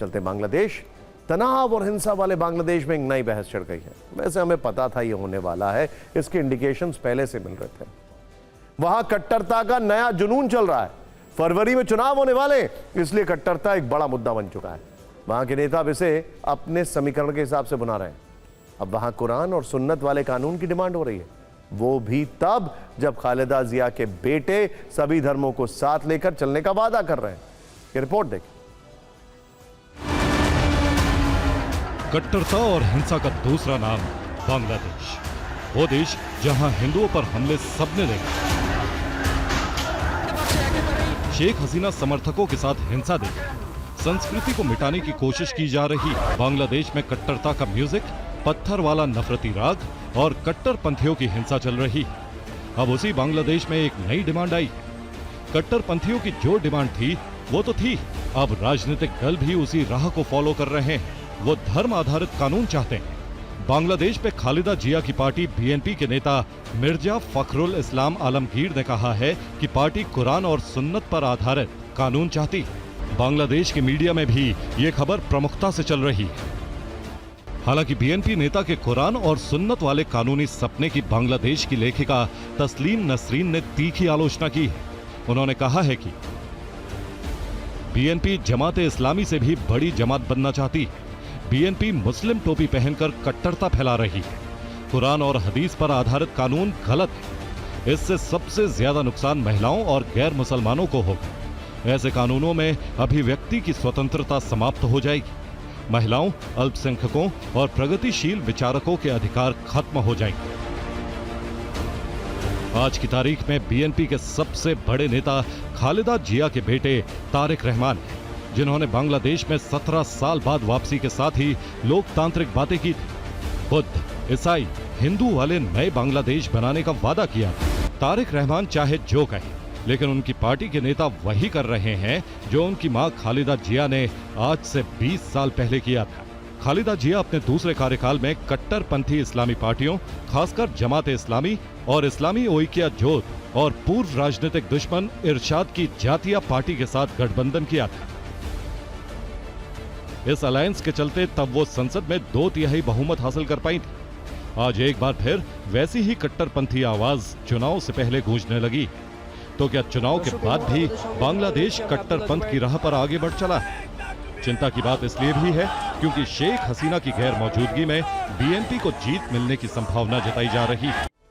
चलते बांग्लादेश, तनाव और हिंसा वाले बांग्लादेश में एक नई बहस छिड़ गई है। वैसे हमें पता था ये होने वाला है, इसके इंडिकेशंस पहले से मिल रहे थे। वहां कट्टरता का नया जुनून चल रहा है। फरवरी में चुनाव होने वाले, इसलिए कट्टरता एक बड़ा मुद्दा बन चुका है। वहां के नेता अब इसे अपने समीकरण के हिसाब से बुना रहे हैं। अब वहां कुरान और सुन्नत वाले कानून की डिमांड हो रही है, वो भी तब जब खालिदा जिया के बेटे सभी धर्मों को साथ लेकर चलने का वादा कर रहे हैं। ये रिपोर्ट देखिए। कट्टरता और हिंसा का दूसरा नाम बांग्लादेश, वो देश जहां हिंदुओं पर हमले सबने देखे। शेख हसीना समर्थकों के साथ हिंसा देखी, संस्कृति को मिटाने की कोशिश की जा रही। बांग्लादेश में कट्टरता का म्यूजिक, पत्थर वाला नफरती राग और कट्टरपंथियों की हिंसा चल रही। अब उसी बांग्लादेश में एक नई डिमांड आई। कट्टरपंथियों की जो डिमांड थी वो तो थी, अब राजनीतिक दल भी उसी राह को फॉलो कर रहे हैं। वो धर्म आधारित कानून चाहते हैं। बांग्लादेश पे खालिदा जिया की पार्टी बीएनपी के नेता मिर्जा फखरुल इस्लाम आलमगीर ने कहा है कि पार्टी कुरान और सुन्नत पर आधारित कानून चाहती। बांग्लादेश के मीडिया में भी ये खबर प्रमुखता से चल रही है। हालांकि बीएनपी नेता के कुरान और सुन्नत वाले कानूनी सपने की बांग्लादेश की लेखिका तस्लीम नसरीन ने तीखी आलोचना की है। उन्होंने कहा है कि बीएनपी जमाते इस्लामी से भी बड़ी जमात बनना चाहती है। बीएनपी मुस्लिम टोपी पहनकर कट्टरता फैला रही है। कुरान और हदीस पर आधारित कानून गलत है। इससे सबसे ज्यादा नुकसान महिलाओं और गैर मुसलमानों को होगा। ऐसे कानूनों में अभिव्यक्ति की स्वतंत्रता समाप्त हो जाएगी। महिलाओं, अल्पसंख्यकों और प्रगतिशील विचारकों के अधिकार खत्म हो जाएंगे। आज की तारीख में बीएनपी के सबसे बड़े नेता खालिदा जिया के बेटे तारिक रहमान हैं, जिन्होंने बांग्लादेश में 17 साल बाद वापसी के साथ ही लोकतांत्रिक बातें की थी। बुद्ध, ईसाई, हिंदू वाले नए बांग्लादेश बनाने का वादा किया। तारिक रहमान चाहे जो कहे, लेकिन उनकी पार्टी के नेता वही कर रहे हैं जो उनकी मां खालिदा जिया ने आज से 20 साल पहले किया था। खालिदा जिया अपने दूसरे कार्यकाल में कट्टरपंथी इस्लामी पार्टियों, खासकर जमाते इस्लामी और इस्लामी ओइकिया जोत और पूर्व राजनीतिक दुश्मन इरशाद की जातिया पार्टी के साथ गठबंधन किया था। इस अलायंस के चलते तब वो संसद में 2/3 बहुमत हासिल कर पाई थी। आज एक बार फिर वैसी ही कट्टरपंथी आवाज चुनाव से पहले गूंजने लगी। तो क्या चुनाव के बाद भी बांग्लादेश कट्टरपंथ की राह पर आगे बढ़ चला है? चिंता की बात इसलिए भी है क्योंकि शेख हसीना की गैर मौजूदगी में बीएनपी को जीत मिलने की संभावना जताई जा रही है।